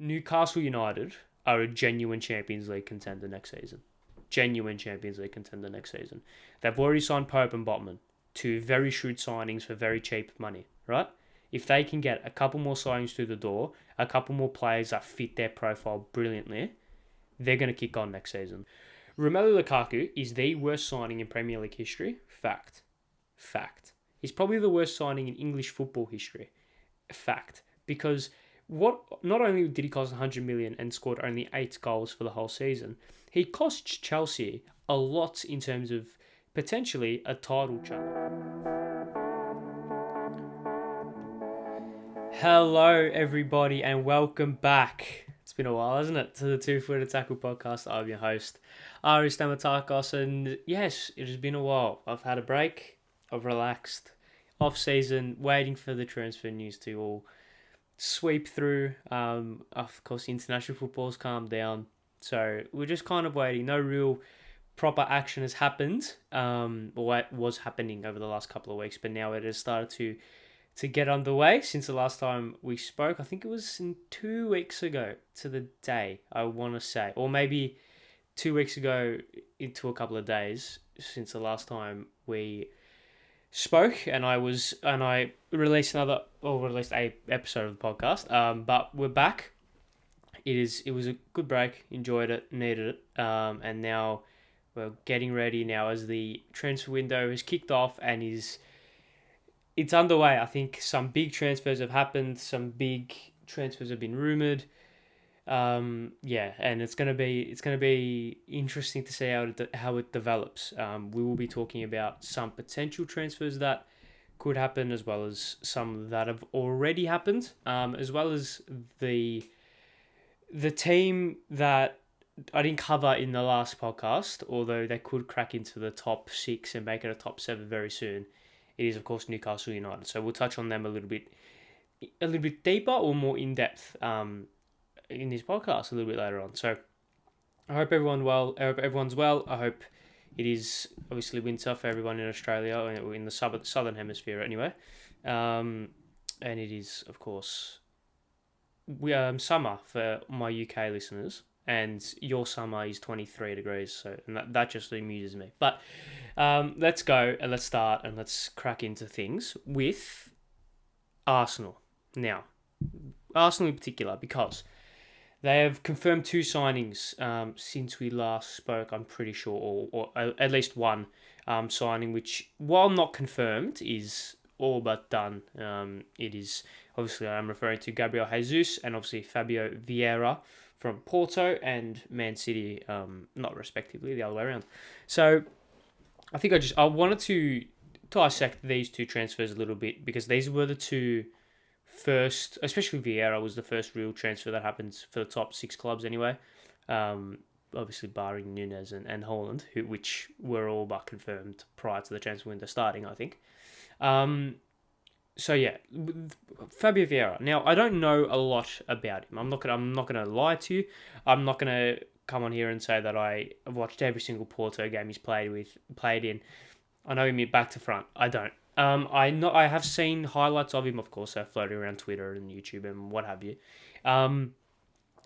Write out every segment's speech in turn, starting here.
Newcastle United are a genuine Champions League contender next season. Genuine Champions League contender next season. They've already signed Pope and Botman, two very shrewd signings for very cheap money, right? If they can get a couple more signings through the door, a couple more players that fit their profile brilliantly, they're going to kick on next season. Romelu Lukaku is the worst signing in Premier League history. Fact. He's probably the worst signing in English football history. Fact. Because not only did he cost 100 million and scored only 8 goals for the whole season, he cost Chelsea a lot in terms of potentially a title challenge. Hello, everybody, and welcome back. It's been a while, hasn't it, to the Two Footed Tackle podcast. I'm your host, Ari Stamatakos, and yes, it has been a while. I've had a break, I've relaxed, off-season, waiting for the transfer news to all sweep through. Of course, international football's calmed down, so we're just kind of waiting. No real proper action has happened, or what was happening over the last couple of weeks, but now it has started to get underway since the last time we spoke. I think it was 2 weeks ago to the day, I want to say, or maybe 2 weeks ago into a couple of days since the last time we spoke, and I released a episode of the podcast. But we're back. It was a good break. Enjoyed it. Needed it. And now we're getting ready now as the transfer window has kicked off and it's underway. I think some big transfers have happened. Some big transfers have been rumored. And it's gonna be interesting to see how it develops. We will be talking about some potential transfers that could happen, as well as some that have already happened, as well as the team that I didn't cover in the last podcast, although they could crack into the top 6 and make it a top 7 very soon. It is, of course, Newcastle United. So we'll touch on them a little bit deeper or more in depth in this podcast a little bit later on. So I hope everyone's well. I hope it is obviously winter for everyone in Australia, or in the southern hemisphere anyway. And it is, of course, summer for my UK listeners. And your summer is 23 degrees, so and that just amuses me. But let's go and let's start and let's crack into things with Arsenal. Now, Arsenal in particular, because they have confirmed 2 signings since we last spoke, I'm pretty sure, or at least one signing, which, while not confirmed, is all but done. It is, obviously, I'm referring to Gabriel Jesus and obviously Fábio Vieira from Porto and Man City, not respectively, the other way around. So I think I wanted to dissect these 2 transfers a little bit, because these were the 2 first, especially Vieira was the first real transfer that happened for the top 6 clubs anyway. Obviously barring Nunez and Holland, which were all but confirmed prior to the transfer window starting, I think. So yeah, Fábio Vieira. Now, I don't know a lot about him. I'm not gonna lie to you. I'm not gonna come on here and say that I've watched every single Porto game he's played in. I know him back to front. I don't. I have seen highlights of him, of course, floating around Twitter and YouTube and what have you.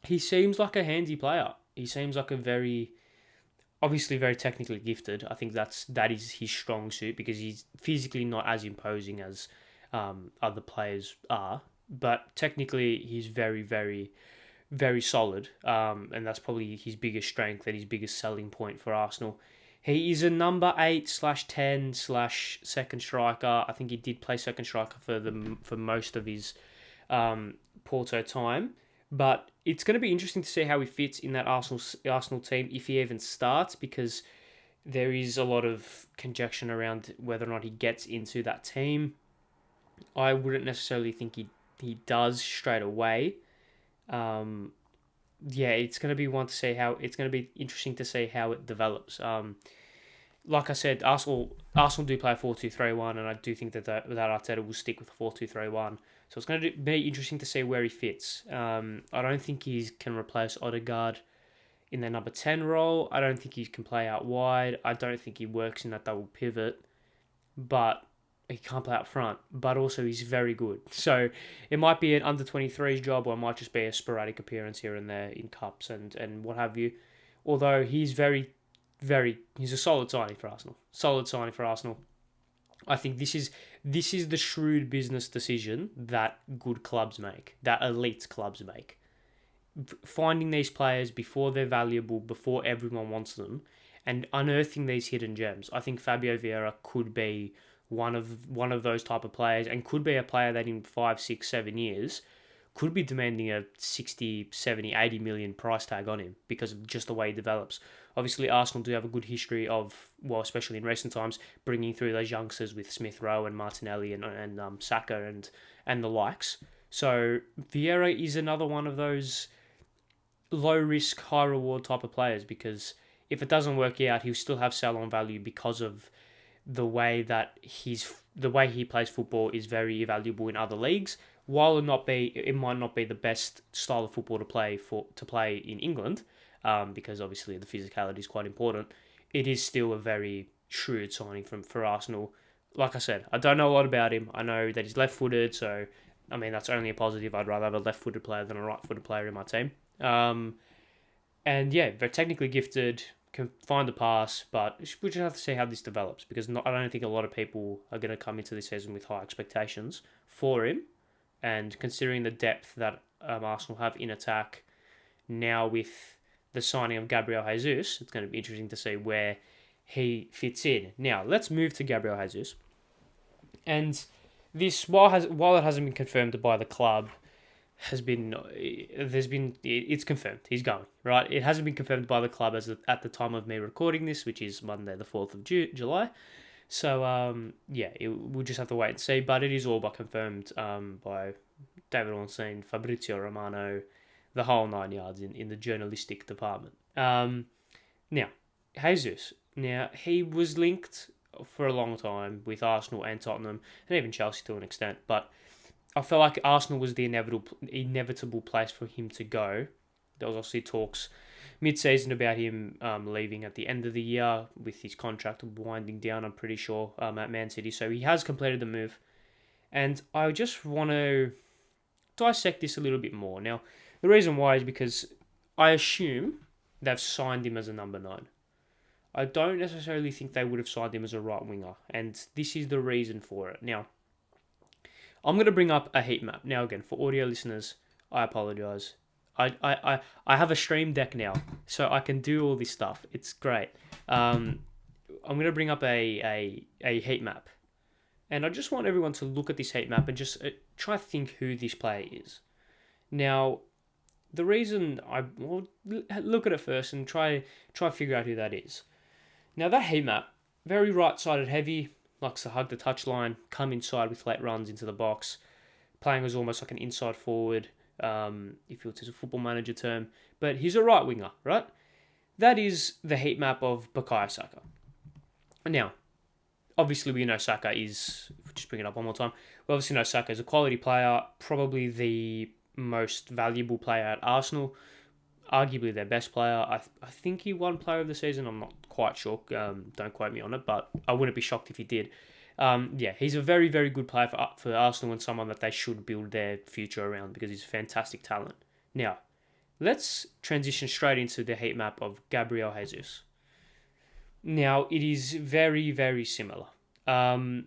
He seems like a handy player. He seems like obviously very technically gifted. I think that is his strong suit, because he's physically not as imposing as other players are, but technically he's very, very, very solid, and that's probably his biggest strength and his biggest selling point for Arsenal. He is a number 8/10/second striker. I think he did play second striker for most of his Porto time, but it's going to be interesting to see how he fits in that Arsenal team, if he even starts, because there is a lot of conjecture around whether or not he gets into that team. I wouldn't necessarily think he does straight away. It's going to be interesting to see how it develops. Like I said, Arsenal do play a 4-2-3-1, and I do think that Arteta will stick with the 4-2-3-1. So it's going to be interesting to see where he fits. I don't think he can replace Odegaard in the number 10 role. I don't think he can play out wide. I don't think he works in that double pivot. But he can't play up front, but also he's very good. So it might be an under 23s job, or it might just be a sporadic appearance here and there in cups and what have you. Although he's he's a solid signing for Arsenal. Solid signing for Arsenal. I think this is the shrewd business decision that good clubs make, that elite clubs make. Finding these players before they're valuable, before everyone wants them, and unearthing these hidden gems. I think Fábio Vieira could be one of those type of players, and could be a player that in 5, 6, 7 years could be demanding a 60, 70, 80 million price tag on him because of just the way he develops. Obviously, Arsenal do have a good history of, well, especially in recent times, bringing through those youngsters with Smith Rowe and Martinelli and Saka and the likes. So Vieira is another one of those low risk, high reward type of players, because if it doesn't work out, he'll still have sell on value because of the way that the way he plays football is very valuable in other leagues. While it might not be the best style of football to play in England, because obviously the physicality is quite important. It is still a very shrewd signing for Arsenal. Like I said, I don't know a lot about him. I know that he's left-footed, so I mean that's only a positive. I'd rather have a left-footed player than a right-footed player in my team. And yeah, they're technically gifted, can find the pass, but we just have to see how this develops, because I don't think a lot of people are going to come into this season with high expectations for him. And considering the depth that Arsenal have in attack, now with the signing of Gabriel Jesus, it's going to be interesting to see where he fits in. Now, let's move to Gabriel Jesus. And this, while it hasn't been confirmed by the club, it's confirmed he's going, right? It hasn't been confirmed by the club at the time of me recording this, which is Monday the 4th of July. So we'll just have to wait and see, but it is all but confirmed by David Ornstein, Fabrizio Romano, the whole 9 yards in the journalistic department. Now, Jesus. Now, he was linked for a long time with Arsenal and Tottenham, and even Chelsea to an extent, but I felt like Arsenal was the inevitable place for him to go. There was obviously talks mid-season about him leaving at the end of the year with his contract winding down, I'm pretty sure, at Man City. So he has completed the move. And I just want to dissect this a little bit more. Now, the reason why is because I assume they've signed him as a number 9. I don't necessarily think they would have signed him as a right winger. And this is the reason for it. Now, I'm going to bring up a heat map. Now, again, for audio listeners, I apologise. I have a stream deck now, so I can do all this stuff. It's great. I'm going to bring up a heat map. And I just want everyone to look at this heat map and just try to think who this player is. Now, the reason will look at it first and try to figure out who that is. Now, that heat map, very right-sided heavy, likes to hug the touchline, come inside with late runs into the box, playing as almost like an inside forward, if it's a football manager term, but he's a right winger, right? That is the heat map of Bukayo Saka. Now, obviously we know Saka is, just bring it up one more time, we obviously know Saka is a quality player, probably the most valuable player at Arsenal, arguably their best player. I think he won Player of the Season, I'm not quite sure, don't quote me on it, but I wouldn't be shocked if he did. He's a very, very good player for Arsenal, and someone that they should build their future around because he's a fantastic talent. Now, let's transition straight into the heat map of Gabriel Jesus. Now, it is very, very similar. This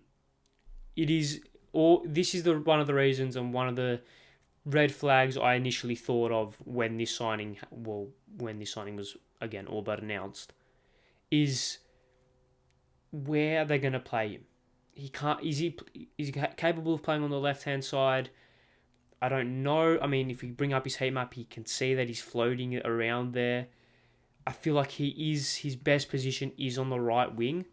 is one of the reasons and one of the red flags I initially thought of when this signing was, again, all but announced, is where are they going to play him? Is he capable of playing on the left-hand side? I don't know. I mean, if you bring up his heat map, you can see that he's floating around there. I feel like his best position is on the right wing.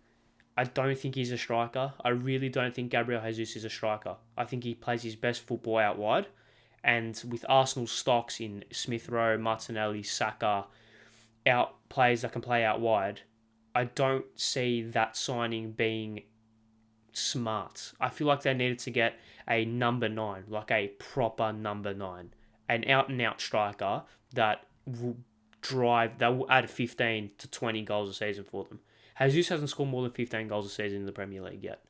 I don't think he's a striker. I really don't think Gabriel Jesus is a striker. I think he plays his best football out wide. And with Arsenal's stocks in Smith Rowe, Martinelli, Saka, players that can play out wide, I don't see that signing being smart. I feel like they needed to get a number 9, like a proper number 9, an out-and-out striker that will add 15 to 20 goals a season for them. Jesus hasn't scored more than 15 goals a season in the Premier League yet.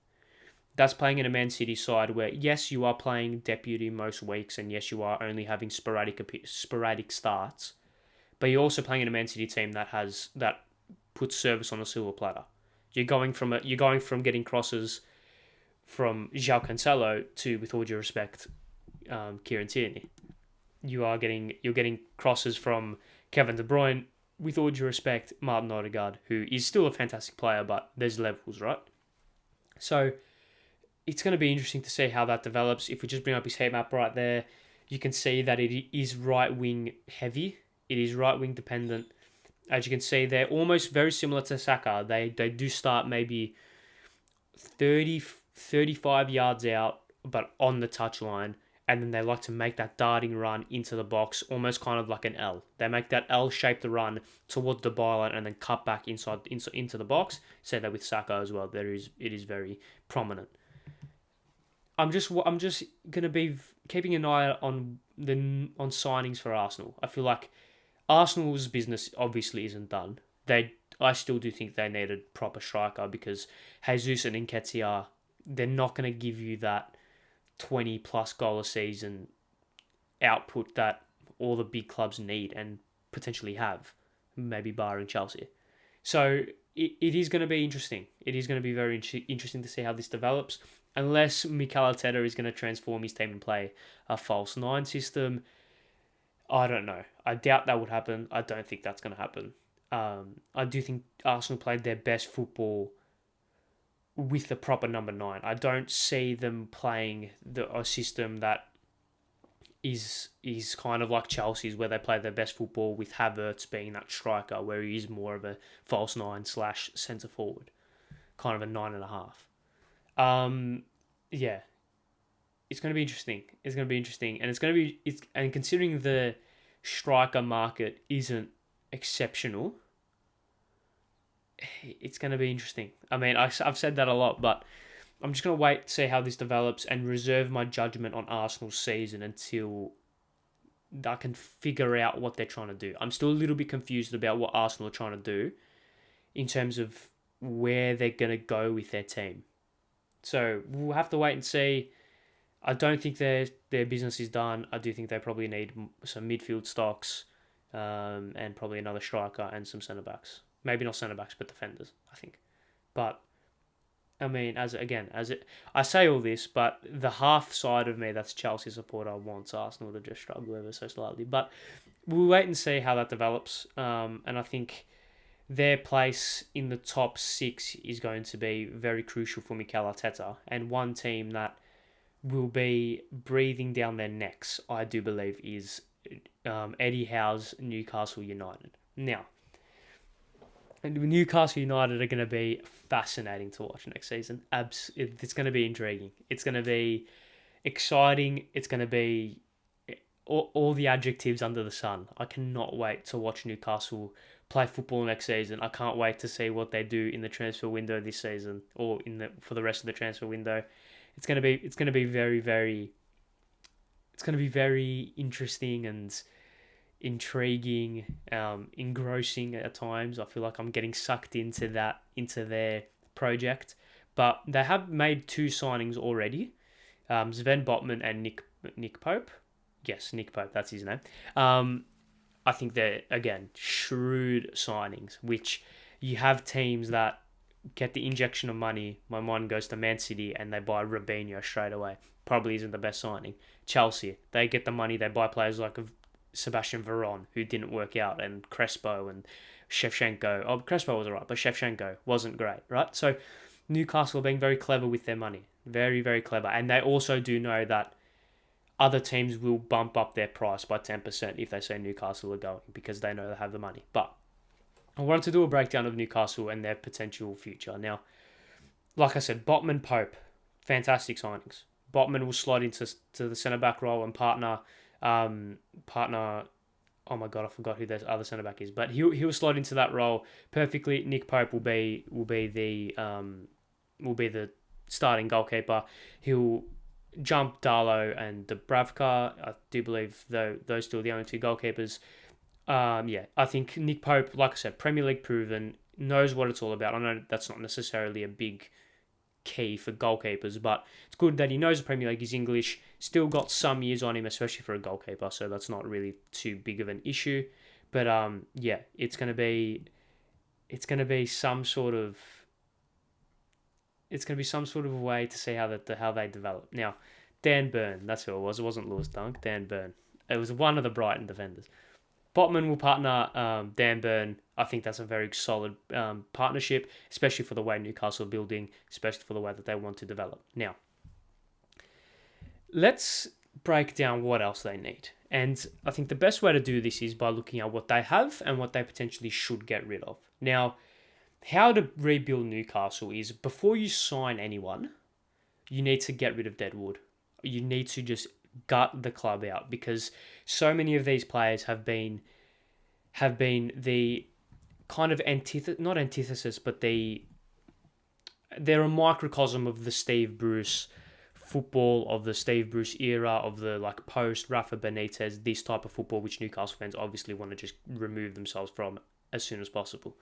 That's playing in a Man City side where, yes, you are playing deputy most weeks, and yes, you are only having sporadic starts, but you're also playing in a Man City team that puts service on a silver platter. You're going from getting crosses from João Cancelo to, with all due respect, Kieran Tierney. You're getting crosses from Kevin De Bruyne, with all due respect, Martin Odegaard, who is still a fantastic player, but there's levels, right? So it's going to be interesting to see how that develops. If we just bring up his heat map right there, you can see that it is right wing heavy. It is right wing dependent. As you can see, they're almost very similar to Saka. They do start maybe 35 yards out, but on the touchline. And then they like to make that darting run into the box, almost kind of like an L. They make that L-shaped run towards the byline and then cut back inside into the box. Say that with Saka as well. It is very prominent. I'm just gonna be keeping an eye on signings for Arsenal. I feel like Arsenal's business obviously isn't done. I still do think they need a proper striker, because Jesus and Nketiah, they're not going to give you that 20 plus goal a season output that all the big clubs need and potentially have, maybe barring Chelsea. So it is going to be interesting. It is going to be very interesting to see how this develops. Unless Mikel Arteta is going to transform his team and play a false nine system, I don't know. I doubt that would happen. I don't think that's going to happen. I do think Arsenal played their best football with the proper number 9. I don't see them playing a system that is kind of like Chelsea's, where they play their best football with Havertz being that striker, where he is more of a false 9 / centre forward, kind of a 9.5. Yeah, it's going to be interesting. And considering the striker market isn't exceptional, it's going to be interesting. I mean, I've said that a lot, but I'm just going to wait to see how this develops and reserve my judgment on Arsenal's season until I can figure out what they're trying to do. I'm still a little bit confused about what Arsenal are trying to do in terms of where they're going to go with their team. So we'll have to wait and see. I don't think their business is done. I do think they probably need some midfield stocks, and probably another striker and some centre-backs. Maybe not centre-backs, but defenders, I think. But, I mean, I say all this, but the half side of me that's Chelsea supporter wants Arsenal to just struggle ever so slightly. But we'll wait and see how that develops. And I think their place in the top 6 is going to be very crucial for Mikel Arteta. And one team that will be breathing down their necks, I do believe, is Eddie Howe's Newcastle United. Now, Newcastle United are going to be fascinating to watch next season. It's going to be intriguing. It's going to be exciting. It's going to be all the adjectives under the sun. I cannot wait to watch Newcastle play football next season. I can't wait to see what they do in the transfer window this season, or for the rest of the transfer window. It's going to be very, very. It's going to be very interesting and intriguing, engrossing at times. I feel like I'm getting sucked into their project. But they have made 2 signings already, Sven Botman and Nick Pope. Yes, Nick Pope, that's his name. I think they're, again, shrewd signings, which you have teams that get the injection of money. My mind goes to Man City and they buy Robinho straight away. Probably isn't the best signing. Chelsea, they get the money, they buy players like Sebastian Veron, who didn't work out, and Crespo and Shevchenko. Oh, Crespo was alright, but Shevchenko wasn't great, right? So Newcastle are being very clever with their money. Very, very clever. And they also do know that other teams will bump up their price by 10% if they say Newcastle are going, because they know they have the money. But I wanted to do a breakdown of Newcastle and their potential future. Now, like I said, Botman, Pope, fantastic signings. Botman will slot into the centre-back role and partner. Oh my god, I forgot who the other centre back is, but he'll slot into that role perfectly. Nick Pope will be the starting goalkeeper. He'll jump Darlow and Dubravka. I do believe those two are the only 2 goalkeepers. I think Nick Pope, like I said, Premier League proven, knows what it's all about. I know that's not necessarily a big key for goalkeepers, but it's good that he knows the Premier League, he's English, still got some years on him, especially for a goalkeeper, so that's not really too big of an issue. But yeah, it's gonna be some sort of way to see how they develop. Now, Dan Burn, that's who it was. It wasn't Lewis Dunk. Dan Burn. It was one of the Brighton defenders. Botman will partner Dan Burn. I think that's a very solid partnership, especially for the way Newcastle are building, especially for the way that they want to develop. Now, let's break down what else they need. And I think the best way to do this is by looking at what they have and what they potentially should get rid of. Now, how to rebuild Newcastle is before you sign anyone, you need to get rid of deadwood. You need to just gut the club out, because so many of these players have been the kind of not antithesis, but they're a microcosm of the Steve Bruce football, of the Steve Bruce era, of the like post Rafa Benitez, this type of football which Newcastle fans obviously want to just remove themselves from as soon as possible.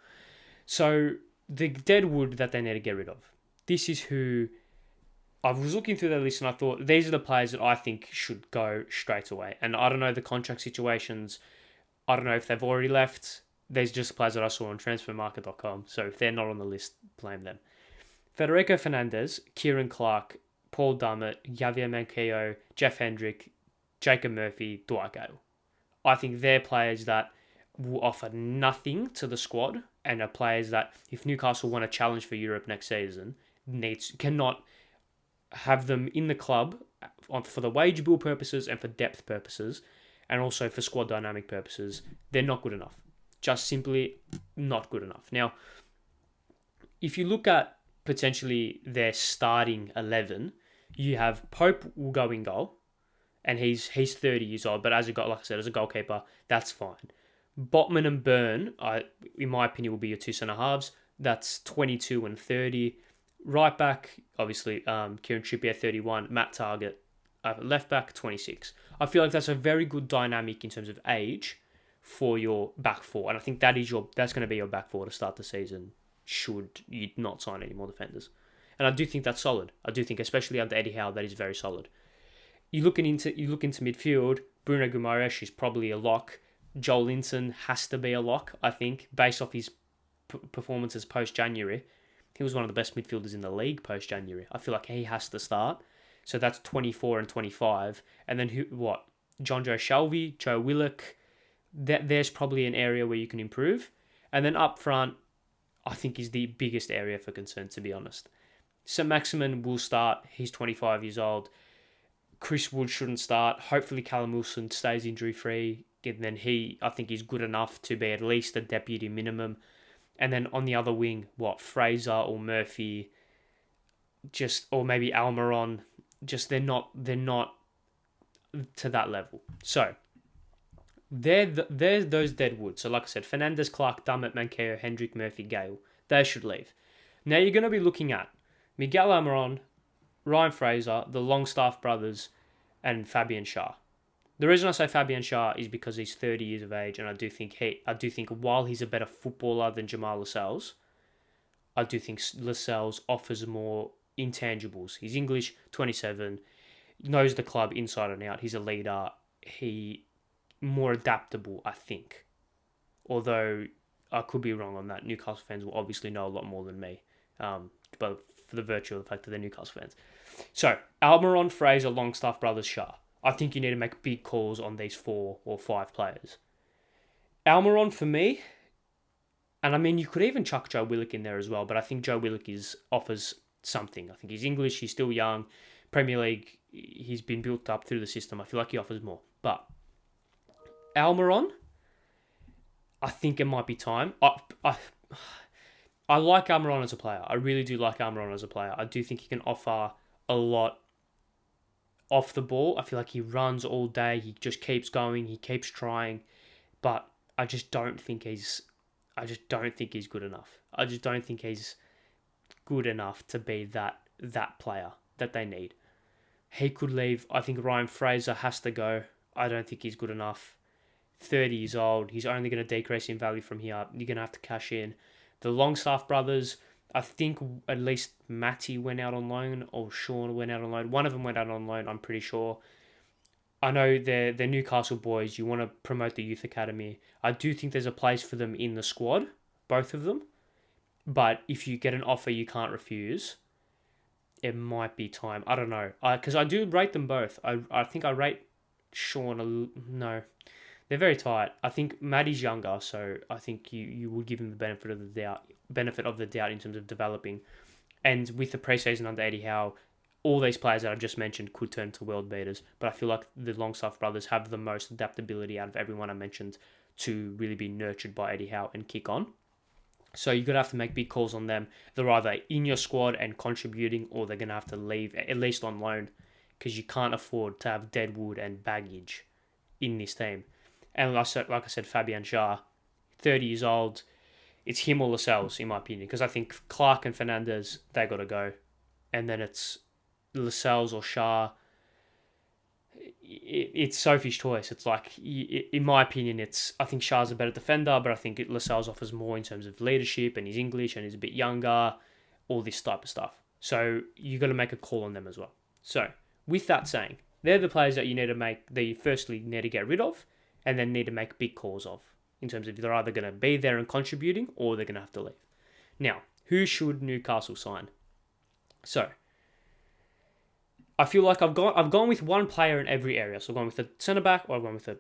So the deadwood that they need to get rid of. This is who I was looking through their list and I thought these are the players that I think should go straight away. And I don't know the contract situations. I don't know if they've already left. There's just players that I saw on transfermarket.com. So if they're not on the list, blame them. Federico Fernandez, Kieran Clark, Paul Dummett, Javier Manquillo, Jeff Hendrick, Jacob Murphy, Dwight Gale. I think they're players that will offer nothing to the squad and are players that, if Newcastle want to challenge for Europe next season, cannot have them in the club for the wage bill purposes and for depth purposes, and also for squad dynamic purposes. They're not good enough. Just simply not good enough. Now, if you look at potentially their starting 11, you have Pope will go in goal, and he's 30 years old, but like I said, as a goalkeeper, that's fine. Botman and Byrne, in my opinion, will be your two centre halves. That's 22 and 30. Right back, obviously, Kieran Trippier, 31. Matt Target, left back, 26. I feel like that's a very good dynamic in terms of age for your back four, and I think that's going to be your back four to start the season, should you not sign any more defenders. And I do think that's solid. I do think, especially under Eddie Howe, that is very solid. You look into midfield, Bruno Guimaraes is probably a lock. Joel Linton has to be a lock, I think, based off his performances post-January. He was one of the best midfielders in the league post-January. I feel like he has to start. So that's 24 and 25. And then John Joe Shelby, Joe Willock. There's probably an area where you can improve. And then up front, I think is the biggest area for concern, to be honest. St. Maximin will start. He's 25 years old. Chris Wood shouldn't start. Hopefully Callum Wilson stays injury-free. And then I think he's good enough to be at least a deputy minimum. And then on the other wing, Fraser or Murphy, or maybe Almiron, they're not to that level. So they're those deadwood. So like I said, Fernandez, Clark, Dummett, Manquillo, Hendrick, Murphy, Gale. They should leave. Now you're going to be looking at Miguel Almiron, Ryan Fraser, the Longstaff brothers, and Fabian Schär. The reason I say Fabian Schär is because he's 30 years of age, and I do think while he's a better footballer than Jamal Lascelles, I do think Lascelles offers more intangibles. He's English, 27, knows the club inside and out. He's a leader. He more adaptable, I think. Although I could be wrong on that. Newcastle fans will obviously know a lot more than me, but for the virtue of the fact that they're Newcastle fans. So Almiron, Fraser, Longstaff brothers, Schär. I think you need to make big calls on these 4 or 5 players. Almiron, for me, and I mean, you could even chuck Joe Willock in there as well, but I think Joe Willock offers something. I think he's English, he's still young. Premier League, he's been built up through the system. I feel like he offers more. But Almiron, I think it might be time. I like Almiron as a player. I really do like Almiron as a player. I do think he can offer a lot off the ball. I feel like he runs all day. He just keeps going. He keeps trying. But I just don't think he's good enough. I just don't think he's good enough to be that player that they need. He could leave. I think Ryan Fraser has to go. I don't think he's good enough. 30 years old. He's only going to decrease in value from here. You're going to have to cash in. The Longstaff brothers, I think at least Matty went out on loan or Sean went out on loan. One of them went out on loan, I'm pretty sure. I know they're Newcastle boys. You want to promote the youth academy. I do think there's a place for them in the squad, both of them. But if you get an offer you can't refuse, it might be time. I don't know. Because I do rate them both. I think I rate Sean no. They're very tight. I think Matty's younger, so I think you would give him the benefit of the doubt in terms of developing. And with the preseason under Eddie Howe, all these players that I just mentioned could turn to world beaters. But I feel like the Longstaff brothers have the most adaptability out of everyone I mentioned to really be nurtured by Eddie Howe and kick on. So you're going to have to make big calls on them. They're either in your squad and contributing, or they're going to have to leave, at least on loan, because you can't afford to have deadwood and baggage in this team. And like I said, Fabian Schär, 30 years old, it's him or Lascelles, in my opinion, because I think Clark and Fernandez, they got to go. And then it's Lascelles or Schär. It's Sophie's choice. It's like, in my opinion, I think Schär's a better defender, but I think Lascelles offers more in terms of leadership, and he's English and he's a bit younger, all this type of stuff. So you got to make a call on them as well. So with that saying, they're the players that you firstly need to get rid of, and then need to make big calls of, in terms of they're either going to be there and contributing, or they're going to have to leave. Now, who should Newcastle sign? So, I feel like I've gone with one player in every area. So I've gone with a centre-back, or I've gone with a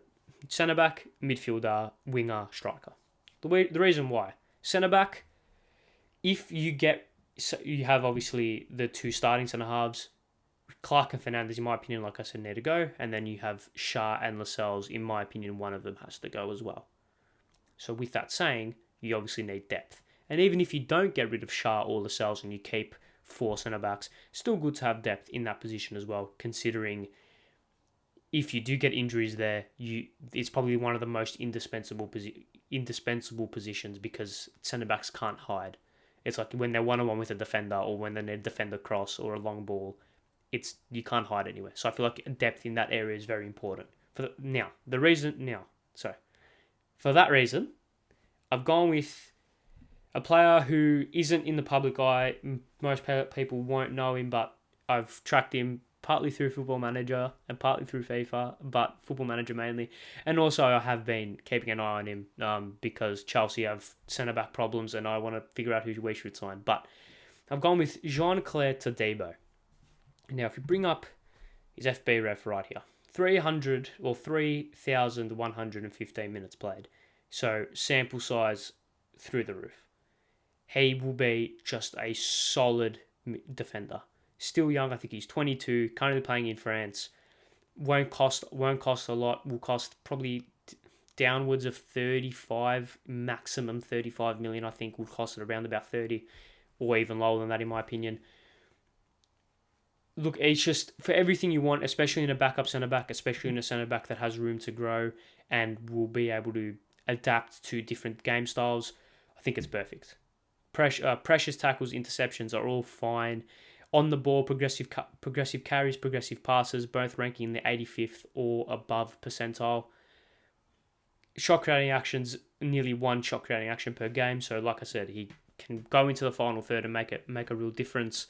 centre-back, midfielder, winger, striker. The reason why. Centre-back, if you have obviously the two starting centre-halves, Clark and Fernandez, in my opinion, like I said, need to go. And then you have Schär and Lascelles. In my opinion, one of them has to go as well. So with that saying, you obviously need depth. And even if you don't get rid of Schär or Lascelles and you keep 4 centre-backs, still good to have depth in that position as well, considering if you do get injuries there, it's probably one of the most indispensable positions, because centre-backs can't hide. It's like when they're one-on-one with a defender, or when they need a defender cross or a long ball, you can't hide anywhere. So I feel like depth in that area is very important. For that reason, I've gone with a player who isn't in the public eye. Most people won't know him, but I've tracked him partly through Football Manager and partly through FIFA, but Football Manager mainly. And also I have been keeping an eye on him because Chelsea have centre-back problems and I want to figure out who we should sign. But I've gone with Jean-Claire Todibo. Now, if you bring up his FB ref right here, 3,115 minutes played. So sample size through the roof. He will be just a solid defender. Still young, I think he's 22, currently playing in France. Won't cost a lot. Will cost probably downwards of 35, maximum 35 million, I think. Will cost it around about 30, or even lower than that, in my opinion. Look, it's just for everything you want, especially in a backup centre-back, especially in a centre-back that has room to grow and will be able to adapt to different game styles. I think it's perfect. Precious tackles, interceptions are all fine. On the ball, progressive carries, progressive passes, both ranking in the 85th or above percentile. Shot creating actions, nearly 1 shot creating action per game. So, like I said, he can go into the final third and make a real difference.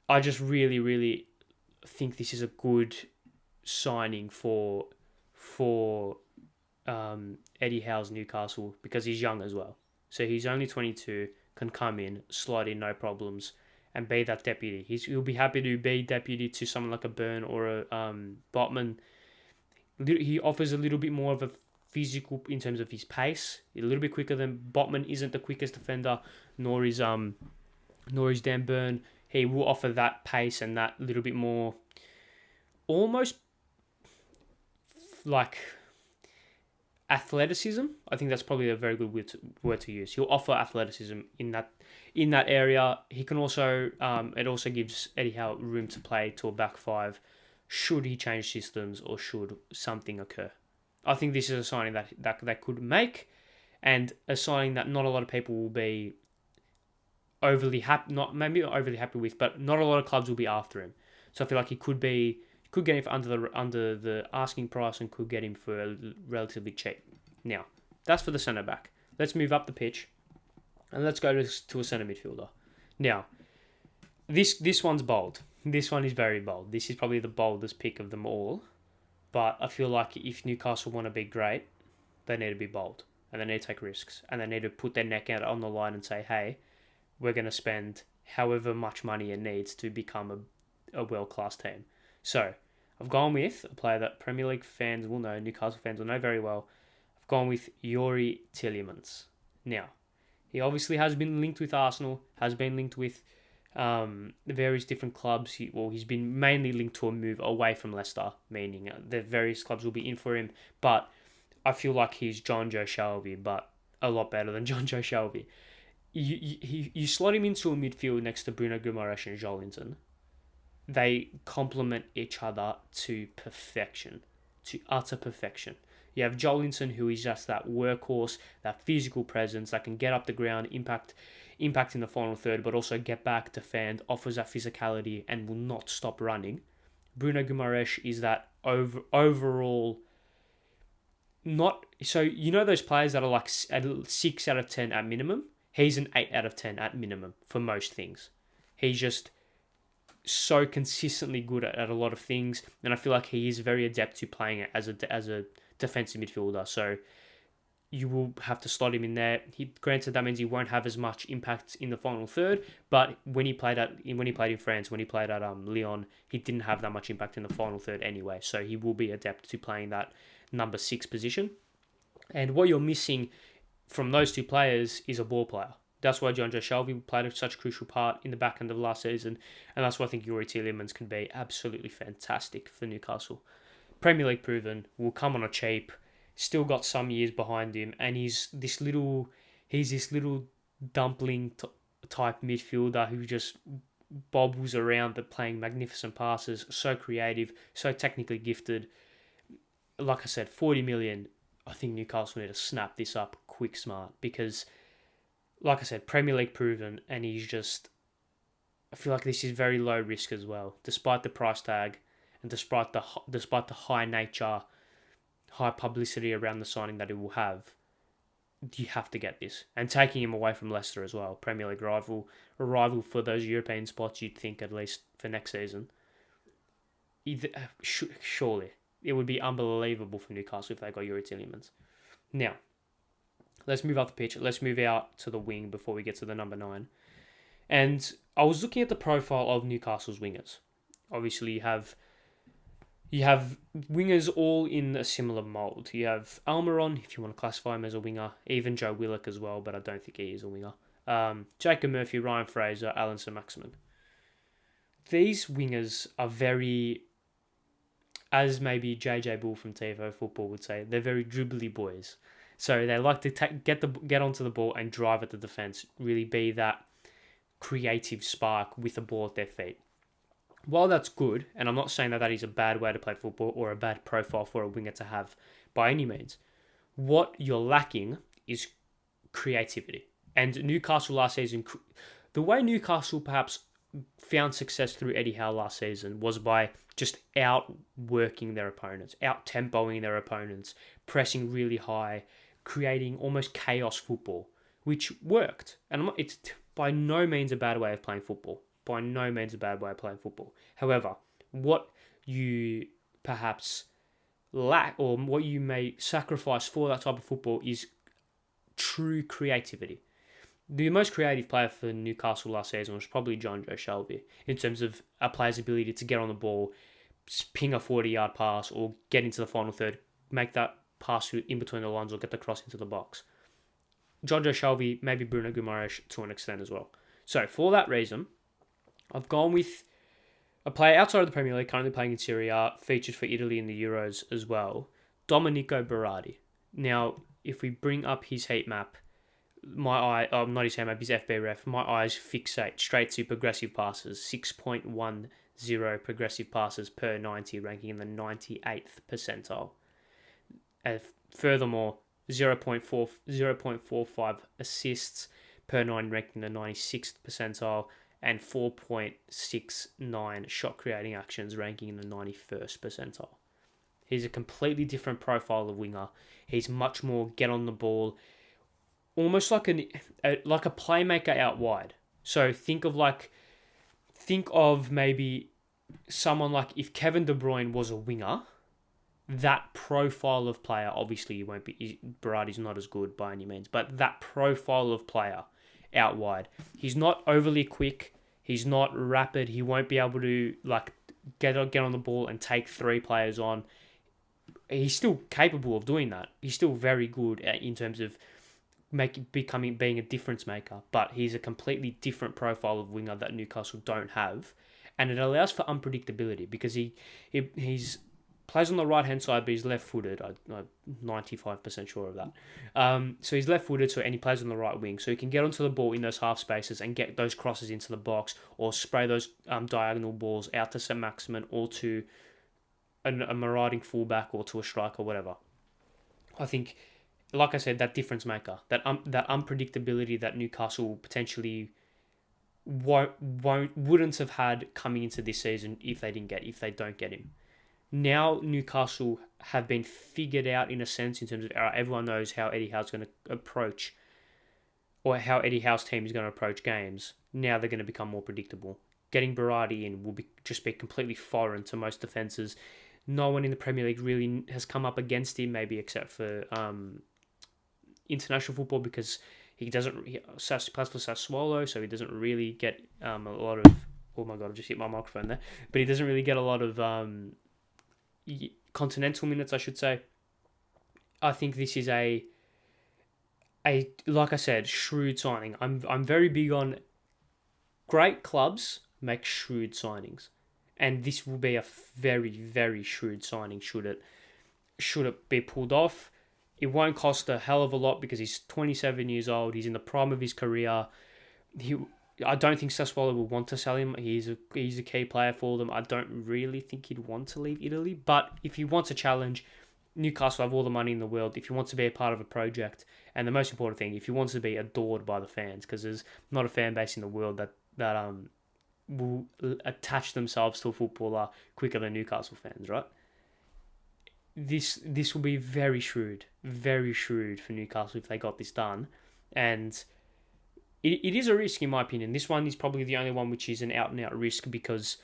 I just really, really think this is a good signing for Eddie Howe's Newcastle, because he's young as well. So he's only 22, can come in, slot in, no problems, and be that deputy. He'll be happy to be deputy to someone like a Byrne or a Botman. He offers a little bit more of a physical in terms of his pace, a little bit quicker than Botman. Isn't the quickest defender, nor is Dan Byrne. He will offer that pace and that little bit more, almost like athleticism. I think that's probably a very good word to use. He'll offer athleticism in that area. He can also, it also gives Eddie Howe room to play to a back 5 should he change systems or should something occur. I think this is a signing that they could make, and a signing that not a lot of people will be overly happy, not overly happy with, but not a lot of clubs will be after him. So I feel like he could get him for under the asking price and could get him for relatively cheap. Now, that's for the centre back. Let's move up the pitch. And let's go to a centre midfielder. Now, this one's bold. This one is very bold. This is probably the boldest pick of them all. But I feel like if Newcastle want to be great, they need to be bold. And they need to take risks. And they need to put their neck out on the line and say, hey, we're going to spend however much money it needs to become a world-class team. So, I've gone with a player that Premier League fans will know, Newcastle fans will know very well. I've gone with Youri Tielemans. Now, he obviously has been linked with Arsenal, has been linked with various different clubs. He's been mainly linked to a move away from Leicester, meaning the various clubs will be in for him. But I feel like he's John Joe Shelby, but a lot better than John Joe Shelby. You slot him into a midfield next to Bruno Guimaraes and Joelinton. They complement each other to perfection, to utter perfection. You have Joelinton, who is just that workhorse, that physical presence that can get up the ground, impact in the final third, but also get back, defend, offers that physicality, and will not stop running. Bruno Guimaraes is that overall. Not so you know those players that are like at 6 out of 10 at minimum. He's an 8 out of 10 at minimum for most things. He's just so consistently good at a lot of things, and I feel like he is very adept to playing it as a defensive midfielder. So you will have to slot him in there. Granted, that means he won't have as much impact in the final third, but when he played in France, when he played at Lyon, he didn't have that much impact in the final third anyway. So he will be adept to playing that number 6 position. And what you're missing from those two players is a ball player. That's why John Joe Shelby played such a crucial part in the back end of last season, and that's why I think Youri Tielemans can be absolutely fantastic for Newcastle. Premier League proven, will come on a cheap, still got some years behind him, and he's this little dumpling type midfielder who just bobbles around but playing magnificent passes, so creative, so technically gifted. Like I said, 40 million, I think Newcastle need to snap this up quick smart because, like I said, Premier League proven, and he's just, I feel like this is very low risk as well, despite the price tag and despite the high nature, high publicity around the signing that it will have. You have to get this. And taking him away from Leicester as well, Premier League rival, a rival for those European spots, you'd think, at least for next season. Surely. It would be unbelievable for Newcastle if they got Youri Tielemans. Now, let's move up the pitch. Let's move out to the wing before we get to the number 9. And I was looking at the profile of Newcastle's wingers. Obviously, you have wingers all in a similar mould. You have Almiron, if you want to classify him as a winger. Even Joe Willock as well, but I don't think he is a winger. Jacob Murphy, Ryan Fraser, Alan Saint-Maximin. These wingers are very, as maybe JJ Bull from TFO Football would say, they're very dribbly boys. So they like to get onto the ball and drive at the defence, really be that creative spark with the ball at their feet. While that's good, and I'm not saying that is a bad way to play football or a bad profile for a winger to have by any means, what you're lacking is creativity. And Newcastle last season, the way Newcastle perhaps found success through Eddie Howe last season was by just outworking their opponents, out-tempoing their opponents, pressing really high, creating almost chaos football, which worked. And it's by no means a bad way of playing football. By no means a bad way of playing football. However, what you perhaps lack or what you may sacrifice for that type of football is true creativity. The most creative player for Newcastle last season was probably John Joe Shelby in terms of a player's ability to get on the ball, ping a 40-yard pass or get into the final third, make that pass in between the lines or get the cross into the box. John Joe Shelby, maybe Bruno Guimaraes to an extent as well. So for that reason, I've gone with a player outside of the Premier League, currently playing in Serie A, featured for Italy in the Euros as well, Domenico Berardi. Now, if we bring up his heat map, not his heat map, his FB ref, my eyes fixate straight to progressive passes, 6.10 progressive passes per 90, ranking in the 98th percentile. Furthermore, 0.45 assists per 9, ranking in the 96th percentile, and 4.69 shot creating actions, ranking in the 91st percentile. He's a completely different profile of winger. He's much more get on the ball, almost like like a playmaker out wide. So think of maybe someone like if Kevin De Bruyne was a winger, that profile of player, obviously you won't be, Berardi's not as good by any means, but that profile of player out wide. He's not overly quick, he's not rapid, he won't be able to like get on the ball and take three players on. He's still capable of doing that. He's still very good in terms of being a difference maker, but he's a completely different profile of winger that Newcastle don't have, and it allows for unpredictability because he's plays on the right hand side, but he's left footed. I'm 95% sure of that. So he's left footed, and he plays on the right wing, so he can get onto the ball in those half spaces and get those crosses into the box or spray those diagonal balls out to St. Maximin or to a marauding fullback or to a striker, whatever. I think, like I said, that difference maker, that unpredictability that Newcastle potentially wouldn't have had coming into this season if they don't get him. Now Newcastle have been figured out in a sense in terms of everyone knows how Eddie Howe's going to approach, or how Eddie Howe's team is going to approach games. Now they're going to become more predictable. Getting Berardi in will just be completely foreign to most defences. No one in the Premier League really has come up against him, maybe except for international football, because he plays for Sassuolo, so he doesn't really get a lot of... Oh my God, I just hit my microphone there. But he doesn't really get a lot of continental minutes, I should say. I think this is a like I said, shrewd signing. I'm very big on great clubs make shrewd signings, and this will be a very, very shrewd signing should it be pulled off. It won't cost a hell of a lot because he's 27 years old. He's in the prime of his career. I don't think Sassuolo will want to sell him. He's a key player for them. I don't really think he'd want to leave Italy. But if he wants a challenge, Newcastle have all the money in the world. If he wants to be a part of a project, and the most important thing, if he wants to be adored by the fans, because there's not a fan base in the world that will attach themselves to a footballer quicker than Newcastle fans, right? This will be very shrewd for Newcastle if they got this done, and it is a risk in my opinion. This one is probably the only one which is an out and out risk because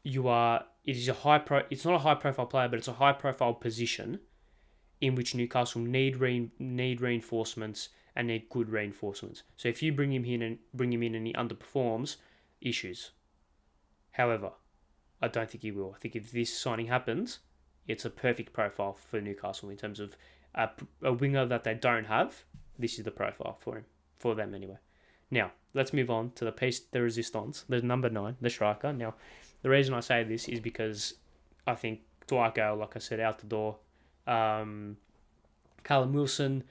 it's not a high profile player, but it's a high profile position in which Newcastle need reinforcements and need good reinforcements. So if you bring him in and he underperforms, issues. However, I don't think he will. I think if this signing happens, it's a perfect profile for Newcastle in terms of a winger that they don't have. This is the profile for them anyway. Now, let's move on to the piece de resistance, the number 9, the striker. Now, the reason I say this is because I think Dwight Gale, like I said, out the door. Callum Wilson,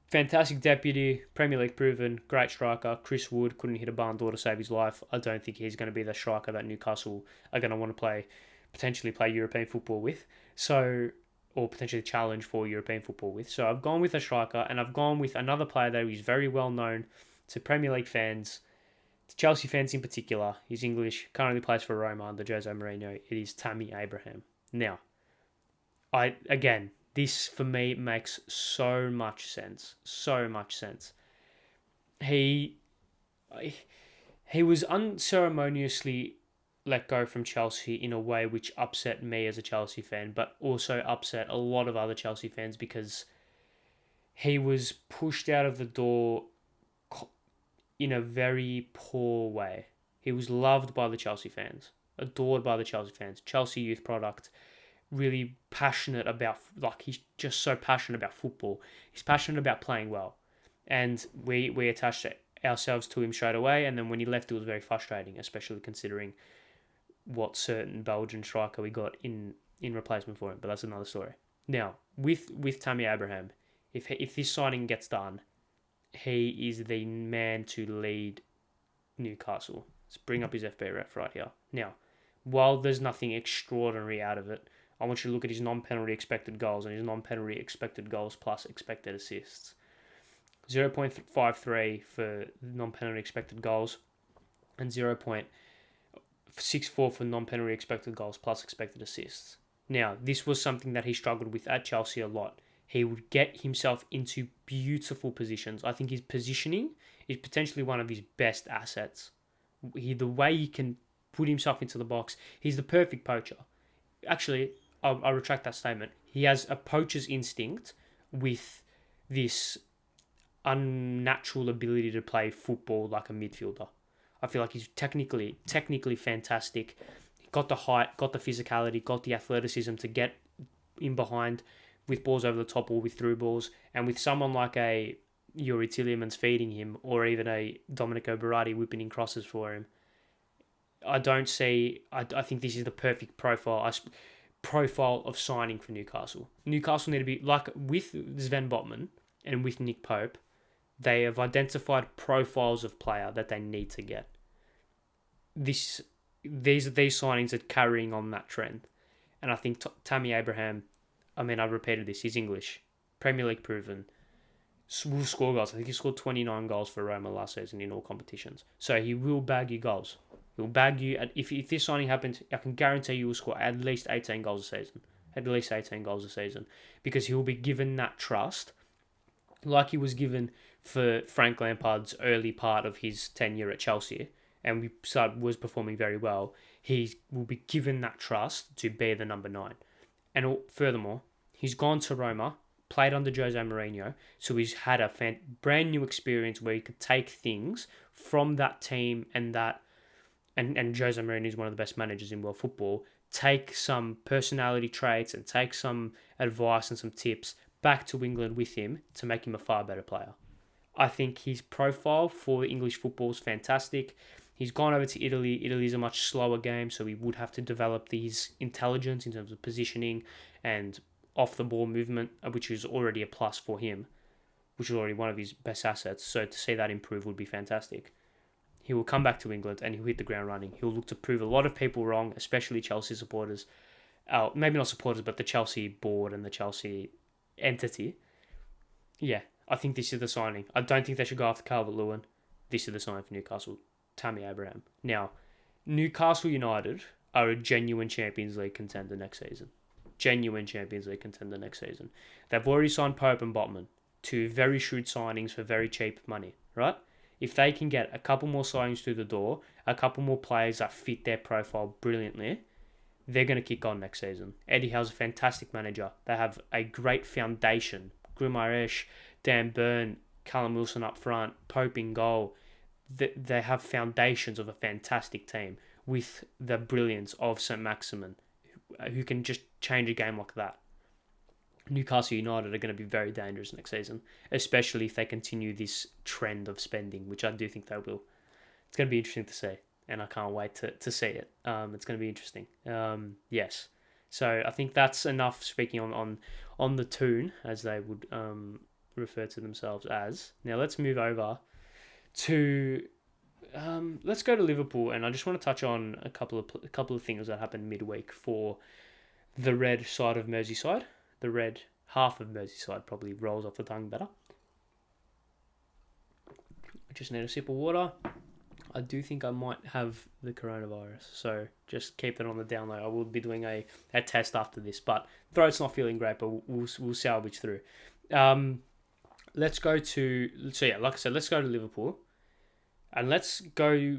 fantastic deputy, Premier League proven, great striker. Chris Wood couldn't hit a barn door to save his life. I don't think he's going to be the striker that Newcastle are going to want to potentially play European football with. Or potentially challenge for European football with. So I've gone with a striker, and I've gone with another player that is very well known to Premier League fans, to Chelsea fans in particular. He's English, currently plays for Roma under Jose Mourinho. It is Tammy Abraham. Now, this for me makes so much sense. So much sense. He was unceremoniously let go from Chelsea in a way which upset me as a Chelsea fan, but also upset a lot of other Chelsea fans because he was pushed out of the door in a very poor way. He was loved by the Chelsea fans, adored by the Chelsea fans, Chelsea youth product, really passionate about, he's just so passionate about football. He's passionate about playing well. And we attached ourselves to him straight away, and then when he left it was very frustrating, especially considering what certain Belgian striker we got in replacement for him, but that's another story. Now, with Tammy Abraham, if this signing gets done, he is the man to lead Newcastle. Let's bring up his FB ref right here. Now, while there's nothing extraordinary out of it, I want you to look at his non-penalty expected goals and his non-penalty expected goals plus expected assists. 0.53 for non-penalty expected goals and 0.64 for non-penalty expected goals plus expected assists. Now, this was something that he struggled with at Chelsea a lot. He would get himself into beautiful positions. I think his positioning is potentially one of his best assets. The way he can put himself into the box, he's the perfect poacher. Actually, I'll retract that statement. He has a poacher's instinct with this unnatural ability to play football like a midfielder. I feel like he's technically fantastic. Got the height, got the physicality, got the athleticism to get in behind with balls over the top or with through balls. And with someone like a Yuri Tielemans feeding him, or even a Domenico Berardi whipping in crosses for him, I think this is the perfect profile of signing for Newcastle. Newcastle need to be, like with Sven Botman and with Nick Pope, they have identified profiles of player that they need to get. These signings are carrying on that trend. And I think Tammy Abraham, I repeated this, he's English, Premier League proven, will score goals. I think he scored 29 goals for Roma last season in all competitions. So he will bag you goals. He'll bag you. If this signing happens, I can guarantee you will score at least 18 goals a season. At least 18 goals a season. Because he will be given that trust, like he was given for Frank Lampard's early part of his tenure at Chelsea, and was performing very well. He will be given that trust to be the number 9. And furthermore, he's gone to Roma, played under Jose Mourinho, so he's had a brand new experience where he could take things from that team and Jose Mourinho is one of the best managers in world football, take some personality traits and take some advice and some tips back to England with him to make him a far better player. I think his profile for English football is fantastic. He's gone over to Italy. Italy is a much slower game, so he would have to develop his intelligence in terms of positioning and off-the-ball movement, which is already a plus for him, which is already one of his best assets. So to see that improve would be fantastic. He will come back to England and he'll hit the ground running. He'll look to prove a lot of people wrong, especially Chelsea supporters. Maybe not supporters, but the Chelsea board and the Chelsea entity. Yeah, I think this is the signing. I don't think they should go after Calvert-Lewin. This is the signing for Newcastle. Tammy Abraham. Now, Newcastle United are a genuine Champions League contender next season. They've already signed Pope and Botman, 2 very shrewd signings for very cheap money, right? If they can get a couple more signings through the door, a couple more players that fit their profile brilliantly, they're going to kick on next season. Eddie Howe's a fantastic manager. They have a great foundation. Guimaraes, Dan Burn, Callum Wilson up front, Pope in goal. They have foundations of a fantastic team with the brilliance of St. Maximin, who can just change a game like that. Newcastle United are going to be very dangerous next season, especially if they continue this trend of spending, which I do think they will. It's going to be interesting to see, and I can't wait to see it. It's going to be interesting. Yes. So I think that's enough speaking on the Toon, as they would refer to themselves as. Now let's move over to let's go to Liverpool, and I just want to touch on a couple of things that happened midweek for the red side of Merseyside. The red half of Merseyside probably rolls off the tongue better. I just need a sip of water. I do think I might have the coronavirus, so just keep that on the down low. I will be doing a test after this, but throat's not feeling great, but we'll salvage through. Let's go to... So yeah, like I said, let's go to Liverpool. And let's go...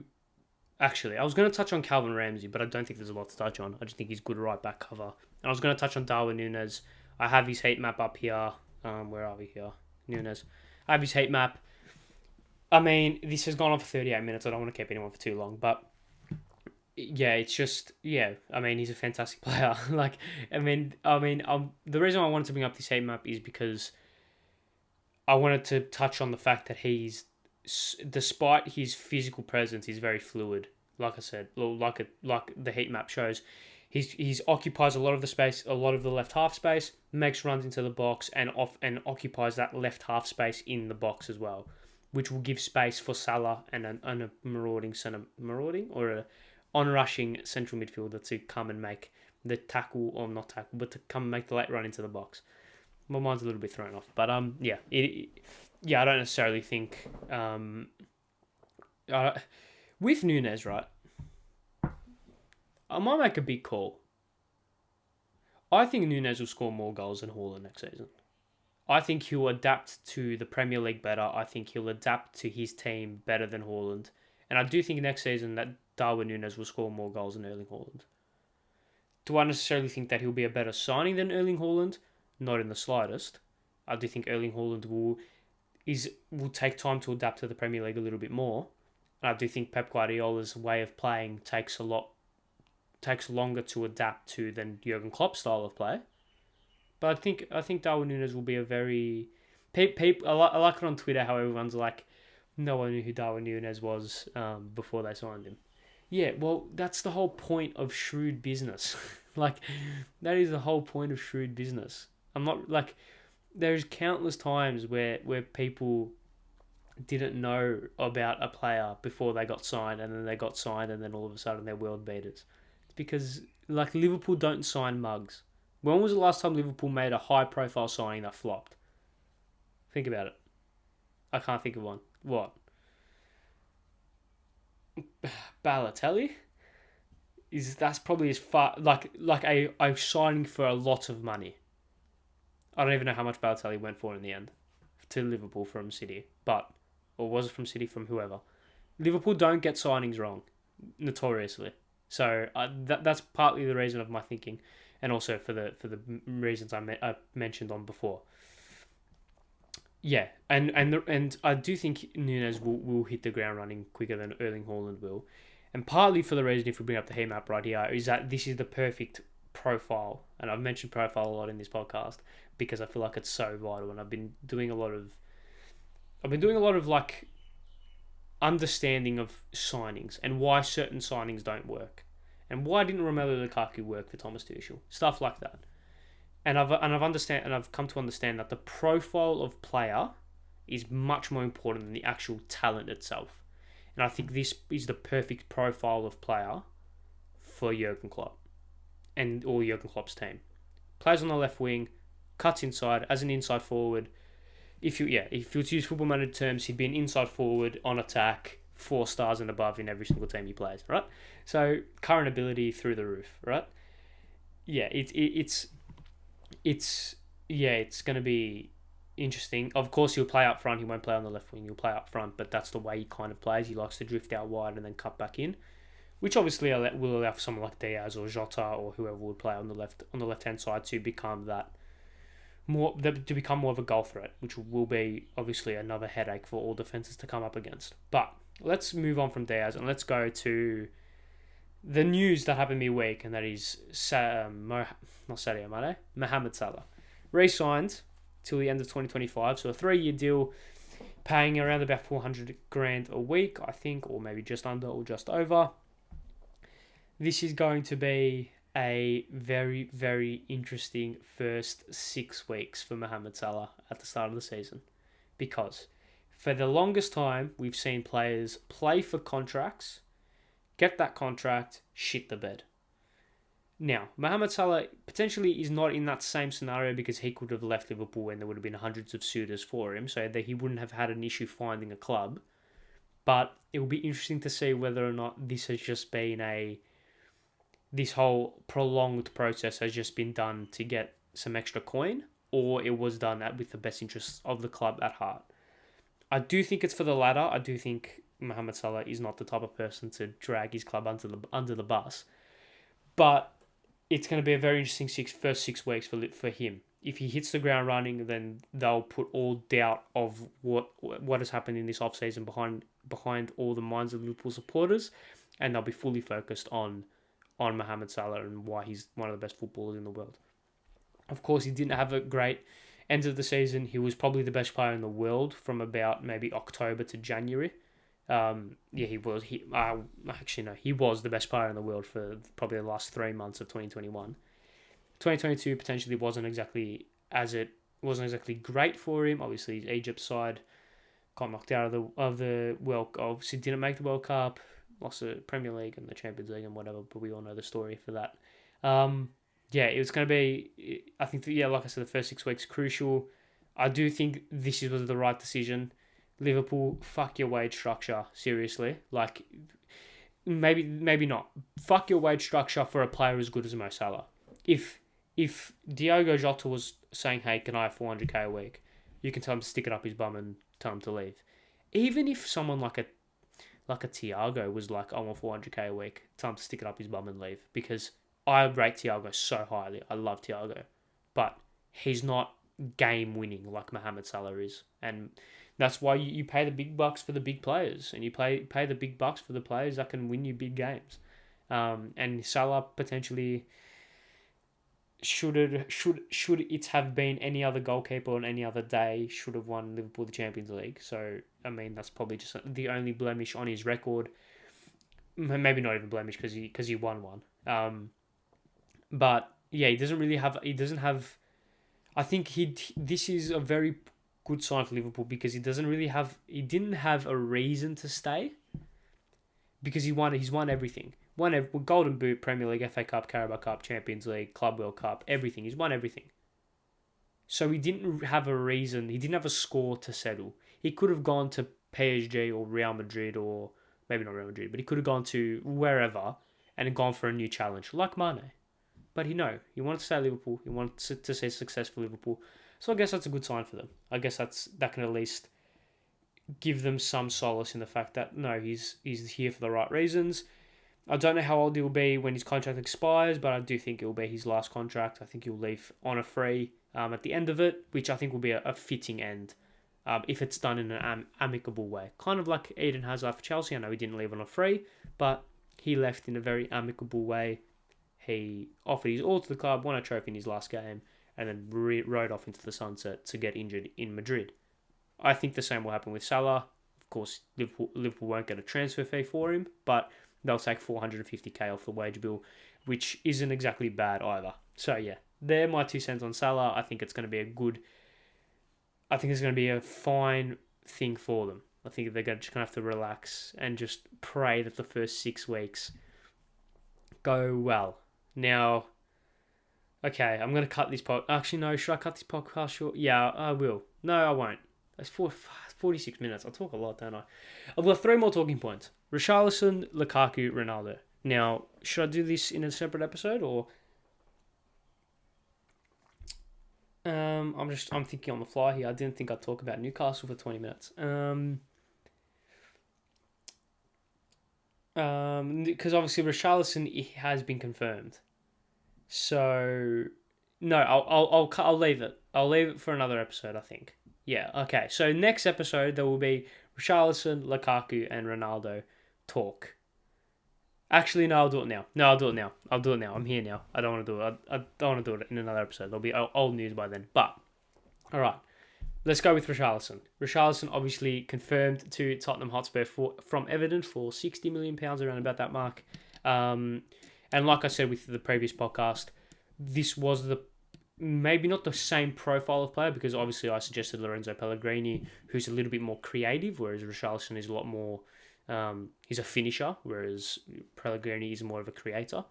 Actually, I was going to touch on Calvin Ramsey, but I don't think there's a lot to touch on. I just think he's good right back cover. And I was going to touch on Darwin Nunez. I have his heat map up here. Where are we here? Nunez. I have his heat map. I mean, this has gone on for 38 minutes. I don't want to keep anyone for too long, but yeah, it's just, yeah. I mean, he's a fantastic player. The reason I wanted to bring up this heat map is because I wanted to touch on the fact that he's, despite his physical presence, he's very fluid. Like I said, like the heat map shows. He's occupies a lot of the space, a lot of the left half space, makes runs into the box, and occupies that left half space in the box as well, which will give space for Salah and a on-rushing central midfielder to come and make the tackle, or not tackle, but to come and make the late run into the box. My mind's a little bit thrown off, but I don't necessarily think with Nunez, right? I might make a big call. I think Nunez will score more goals than Haaland next season. I think he'll adapt to the Premier League better. I think he'll adapt to his team better than Haaland. And I do think next season that Darwin Nunez will score more goals than Erling Haaland. Do I necessarily think that he'll be a better signing than Erling Haaland? Not in the slightest. I do think Erling Haaland will take time to adapt to the Premier League a little bit more. And I do think Pep Guardiola's way of playing takes longer to adapt to than Jurgen Klopp's style of play. But I think Darwin Nunez will be a very... I like it on Twitter how everyone's like, no one knew who Darwin Nunez was before they signed him. Yeah, well, that's the whole point of shrewd business. Like, that is the whole point of shrewd business. I'm not, like, there's countless times where people didn't know about a player before they got signed, and then they got signed, and then all of a sudden they're world beaters. It's because, like, Liverpool don't sign mugs. When was the last time Liverpool made a high-profile signing that flopped? Think about it. I can't think of one. What? Balotelli? That's probably as far... Like a signing for a lot of money. I don't even know how much Balotelli went for in the end to Liverpool from City. Or was it from City, from whoever? Liverpool don't get signings wrong, notoriously. So that's partly the reason of my thinking, and also for the reasons I mentioned on before. Yeah, and I do think Nunez will hit the ground running quicker than Erling Haaland will, and partly for the reason, if we bring up the heat map right here, is that this is the perfect profile, and I've mentioned profile a lot in this podcast because I feel like it's so vital, and I've been doing a lot of like understanding of signings and why certain signings don't work, and why didn't Romelu Lukaku work for Thomas Tuchel, stuff like that. And I've come to understand that the profile of player is much more important than the actual talent itself. And I think this is the perfect profile of player for Jurgen Klopp or Jurgen Klopp's team. Plays on the left wing, cuts inside as an inside forward. If you were to use Football Manager terms, he'd be an inside forward on attack, 4 stars and above in every single team he plays, right? So current ability through the roof, right? Yeah, it's going to be interesting. Of course, he'll play up front. He won't play on the left wing. He'll play up front, but that's the way he kind of plays. He likes to drift out wide and then cut back in, which obviously will allow for someone like Diaz or Jota or whoever would play on the left-hand side to become more of a goal threat, which will be obviously another headache for all defenses to come up against. But let's move on from Diaz and let's go to the news that happened midweek, and that is Mohamed Salah. Re-signed till the end of 2025, so a 3-year deal, paying around about 400 grand a week, I think, or maybe just under or just over. This is going to be a very, very interesting first 6 weeks for Mohamed Salah at the start of the season, because for the longest time, we've seen players play for contracts, get that contract, shit the bed. Now, Mohamed Salah potentially is not in that same scenario because he could have left Liverpool and there would have been hundreds of suitors for him, so that he wouldn't have had an issue finding a club. But it will be interesting to see whether or not this has just been this whole prolonged process has just been done to get some extra coin, or it was done with the best interests of the club at heart. I do think it's for the latter. I do think Mohamed Salah is not the type of person to drag his club under the bus. But it's going to be a very interesting first 6 weeks for him. If he hits the ground running, then they'll put all doubt of what has happened in this off-season behind all the minds of Liverpool supporters, and they'll be fully focused on Mohamed Salah and why he's one of the best footballers in the world. Of course, he didn't have a great end of the season. He was probably the best player in the world from about maybe October to January. He was. He was the best player in the world for probably the last 3 months of 2021. 2022 potentially wasn't exactly great for him. Obviously, Egypt's side got knocked out of the World. Obviously, didn't make the World Cup. Lost the Premier League and the Champions League and whatever. But we all know the story for that. It was going to be. I think like I said, the first 6 weeks crucial. I do think this was the right decision. Liverpool, fuck your wage structure, seriously. Like, maybe not. Fuck your wage structure for a player as good as Mo Salah. If if Diogo Jota was saying, hey, can I have 400k a week? You can tell him to stick it up his bum and tell him to leave. Even if someone like a Thiago was like, I want 400k a week, tell him to stick it up his bum and leave. Because I rate Thiago so highly. I love Thiago. But he's not game winning like Mohamed Salah is. And that's why you pay the big bucks for the big players. And you pay the big bucks for the players that can win you big games. And Salah potentially... Should it have been any other goalkeeper on any other day, should have won Liverpool the Champions League. So, I mean, that's probably just the only blemish on his record. Maybe not even blemish because he won one. But yeah, he doesn't have. I think this is a very good sign for Liverpool because he didn't have a reason to stay because he's won everything. Won Golden Boot, Premier League, FA Cup, Carabao Cup, Champions League, Club World Cup, everything. He's won everything. So he didn't have a reason. He didn't have a score to settle. He could have gone to PSG or Real Madrid or maybe not Real Madrid, but he could have gone to wherever and gone for a new challenge, like Mane. But he wanted to stay at Liverpool. He wanted to see success for Liverpool. So I guess that's a good sign for them. I guess that can at least give them some solace in the fact that no, he's here for the right reasons. I don't know how old he'll be when his contract expires, but I do think it will be his last contract. I think he'll leave on a free at the end of it, which I think will be a fitting end if it's done in an amicable way. Kind of like Eden Hazard for Chelsea. I know he didn't leave on a free, but he left in a very amicable way. He offered his all to the club, won a trophy in his last game, and then rode off into the sunset to get injured in Madrid. I think the same will happen with Salah. Of course, Liverpool won't get a transfer fee for him, but they'll take 450k off the wage bill, which isn't exactly bad either. So yeah, they're my 2 cents on Salah. I think it's going to be a fine thing for them. I think they're just going to have to relax and just pray that the first 6 weeks go well. Now, okay, I'm going to cut this Actually, no, should I cut this podcast short? Yeah, I will. No, I won't. That's 46 minutes. I talk a lot, don't I? I've got 3 more talking points. Richarlison, Lukaku, Ronaldo. Now, should I do this in a separate episode or? I'm thinking on the fly here. I didn't think I'd talk about Newcastle for 20 minutes. Because obviously Richarlison has been confirmed. So no, I'll leave it. I'll leave it for another episode, I think. Yeah, okay. So next episode there will be Richarlison, Lukaku, and Ronaldo talk. Actually, no, I'll do it now. I'm here now. I don't want to do it. I don't want to do it in another episode. There'll be old news by then. But, alright. Let's go with Richarlison. Richarlison obviously confirmed to Tottenham Hotspur from Everton for £60 million, around about that mark. And like I said with the previous podcast, this was maybe not the same profile of player, because obviously I suggested Lorenzo Pellegrini, who's a little bit more creative, whereas Richarlison is a lot more... he's a finisher, whereas Pellegrini is more of a creator.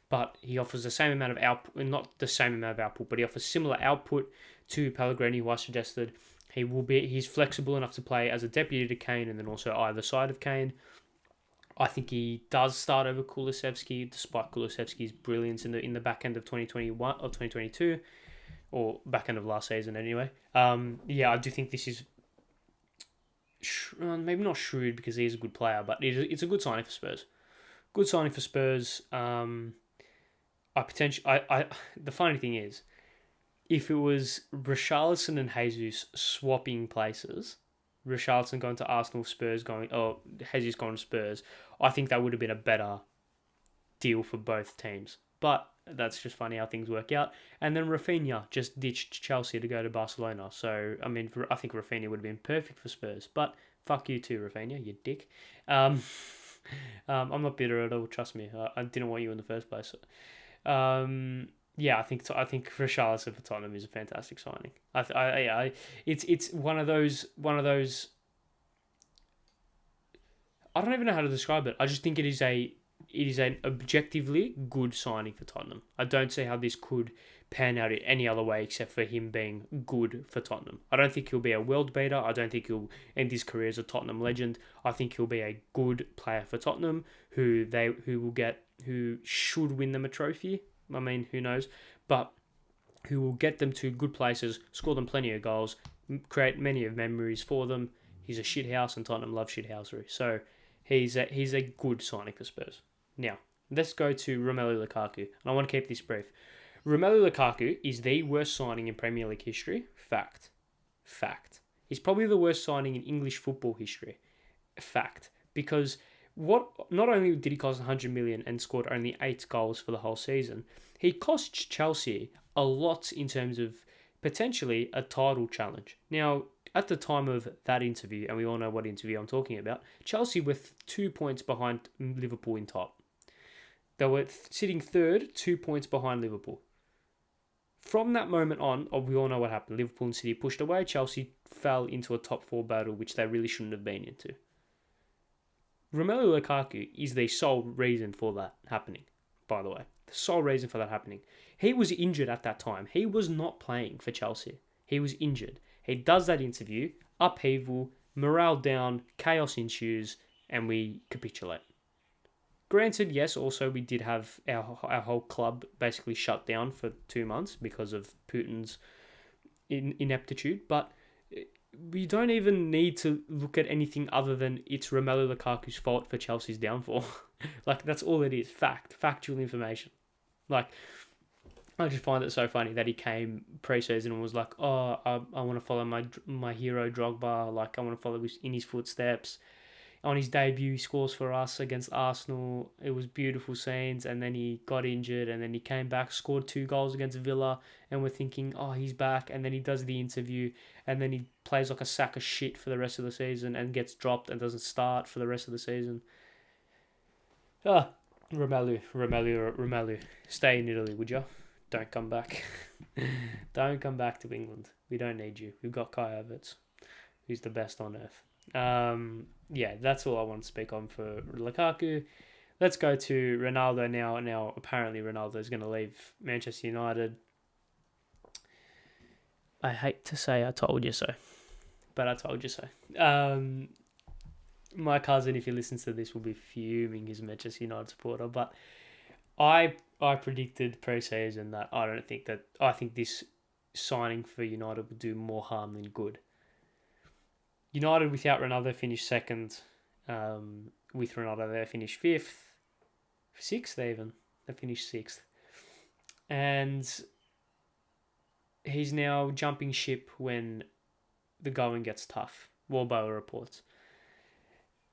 But he offers the same amount of output, not the same amount of output, but he offers similar output to Pellegrini, who I suggested. He's flexible enough to play as a deputy to Kane and then also either side of Kane. I think he does start over Kulusevski, despite Kulusevski's brilliance in the back end of 2021 or 2022, or back end of last season anyway. I do think this is maybe not shrewd because he is a good player, but it's a good signing for Spurs. Good signing for Spurs. The funny thing is, if it was Richarlison and Jesus swapping places, Richarlison going to Arsenal, Jesus going to Spurs, I think that would have been a better deal for both teams. But that's just funny how things work out. And then Rafinha just ditched Chelsea to go to Barcelona. So, I mean, I think Rafinha would have been perfect for Spurs. But fuck you too, Rafinha, you dick. I'm not bitter at all, trust me. I didn't want you in the first place. I think Richarlison for Tottenham is a fantastic signing. It's one of those. I don't even know how to describe it. I just think it is an objectively good signing for Tottenham. I don't see how this could pan out in any other way except for him being good for Tottenham. I don't think he'll be a world beater. I don't think he'll end his career as a Tottenham legend. I think he'll be a good player for Tottenham who should win them a trophy. I mean, who knows? But who will get them to good places, score them plenty of goals, create many of memories for them. He's a shithouse, and Tottenham love shithousery. So he's a good signing for Spurs. Now, let's go to Romelu Lukaku. And I want to keep this brief. Romelu Lukaku is the worst signing in Premier League history. Fact. He's probably the worst signing in English football history. Fact. Because not only did he cost 100 million and scored only 8 goals for the whole season, he cost Chelsea a lot in terms of potentially a title challenge. Now, at the time of that interview, and we all know what interview I'm talking about, Chelsea were 2 points behind Liverpool in top. They were sitting third, 2 points behind Liverpool. From that moment on, we all know what happened. Liverpool and City pushed away. Chelsea fell into a top 4 battle, which they really shouldn't have been into. Romelu Lukaku is the sole reason for that happening, by the way. The sole reason for that happening. He was injured at that time. He was not playing for Chelsea. He was injured. He does that interview, upheaval, morale down, chaos ensues, and we capitulate. Granted, yes, also we did have our whole club basically shut down for 2 months because of Putin's ineptitude, but we don't even need to look at anything other than it's Romelu Lukaku's fault for Chelsea's downfall. Like, that's all it is. Factual information. Like, I just find it so funny that he came pre-season and was like, oh, I want to follow my hero Drogba. Like, I want to follow in his footsteps. On his debut, he scores for us against Arsenal. It was beautiful scenes, and then he got injured, and then he came back, scored 2 goals against Villa, and we're thinking, oh, he's back, and then he does the interview, and then he plays like a sack of shit for the rest of the season, and gets dropped and doesn't start for the rest of the season. Romelu, stay in Italy, would you? Don't come back. Don't come back to England. We don't need you. We've got Kai Havertz, who's the best on earth. Yeah, that's all I want to speak on for Lukaku. Let's go to Ronaldo now. Now, apparently Ronaldo is going to leave Manchester United. I hate to say I told you so, but I told you so. My cousin, if he listens to this, will be fuming. He's a Manchester United supporter, but I predicted pre-season that I think this signing for United would do more harm than good. United without Ronaldo finished second. With Ronaldo, they finished 5th. 6th even. They finished 6th. And he's now jumping ship when the going gets tough. Warboa reports.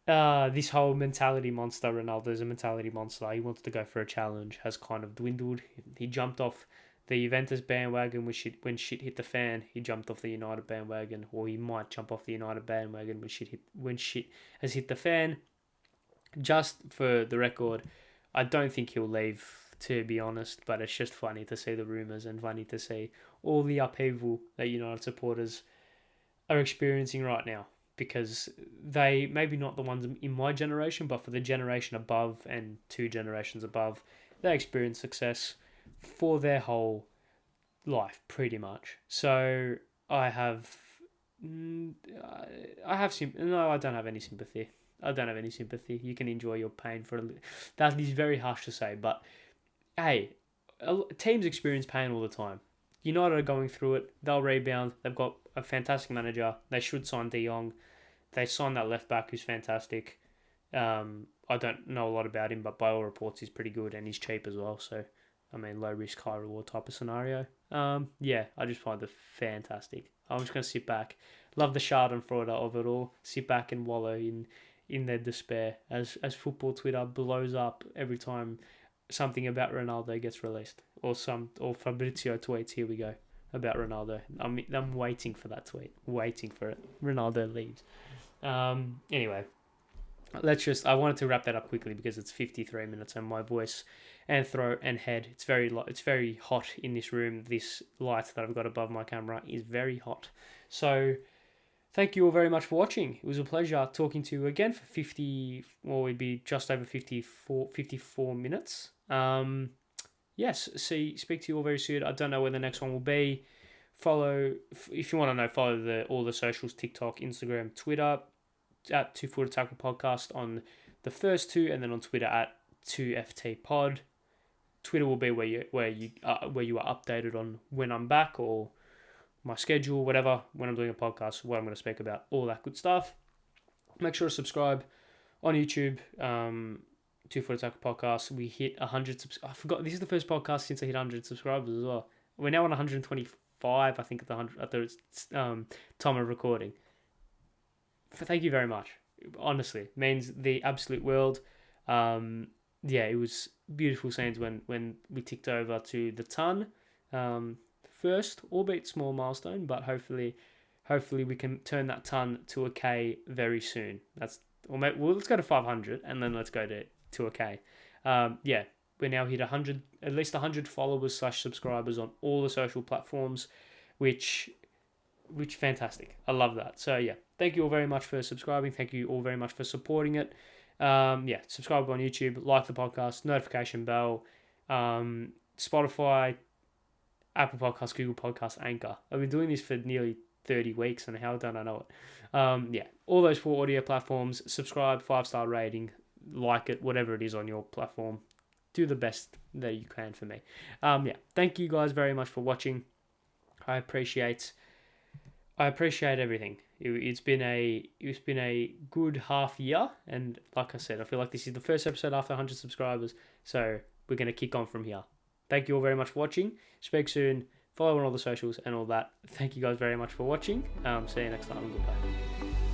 This whole mentality monster, Ronaldo is a mentality monster. He wants to go for a challenge, has kind of dwindled. He jumped off the Juventus bandwagon when shit hit the fan. He jumped off the United bandwagon, or he might jump off the United bandwagon when shit has hit the fan. Just for the record, I don't think he'll leave, to be honest, but it's just funny to see the rumours and funny to see all the upheaval that United supporters are experiencing right now, because they, maybe not the ones in my generation, but for the generation above and 2 generations above, they experience success for their whole life, pretty much. So I don't have any sympathy. You can enjoy your pain for a little. That is very harsh to say, but hey, teams experience pain all the time. United are going through it. They'll rebound. They've got a fantastic manager. They should sign De Jong. They signed that left back who's fantastic. I don't know a lot about him, but by all reports he's pretty good and he's cheap as well. So, I mean, low risk, high reward type of scenario. Yeah, I just find it fantastic. I'm just going to sit back. Love the schadenfreude of it all. Sit back and wallow in their despair as football Twitter blows up every time something about Ronaldo gets released, or Fabrizio tweets, here we go, about Ronaldo. I'm waiting for that tweet, waiting for it. Ronaldo leaves. Anyway, I wanted to wrap that up quickly because it's 53 minutes and my voice and throat and head, it's very hot in this room. This light that I've got above my camera is very hot. So thank you all very much for watching. It was a pleasure talking to you again for it'd be just over 54 minutes. Yes, speak to you all very soon. I don't know where the next one will be. If you want to know, follow all the socials, TikTok, Instagram, Twitter, at 2 Tackle Podcast on the first 2, and then on Twitter at 2FTPod. Twitter will be where you are updated on when I'm back or my schedule, whatever, when I'm doing a podcast, what I'm going to speak about, all that good stuff. Make sure to subscribe on YouTube. 2 Foot Attack Podcast. We hit 100 I forgot, this is the first podcast since I hit 100 subscribers as well. We're now on 125, I think, at the time of recording. Thank you very much. Honestly, it means the absolute world. It was beautiful scenes when we ticked over to the ton. First, albeit small milestone, but hopefully we can turn that ton to a K very soon. Let's go to 500 and then let's go to a K. We now hit at least 100 followers / subscribers on all the social platforms, which fantastic. I love that. So yeah, thank you all very much for subscribing. Thank you all very much for supporting it. Subscribe on YouTube, like the podcast, notification bell, Spotify, Apple Podcasts, Google Podcasts, Anchor. I've been doing this for nearly 30 weeks and how don't I know it? All those 4 audio platforms. Subscribe, 5-star rating, like it, whatever it is on your platform. Do the best that you can for me. Thank you guys very much for watching. I appreciate everything. It's been a good half year, and like I said, I feel like this is the first episode after 100 subscribers, so we're going to kick on from here. Thank you all very much for watching. Speak soon. Follow on all the socials and all that. Thank you guys very much for watching. See you next time. Goodbye.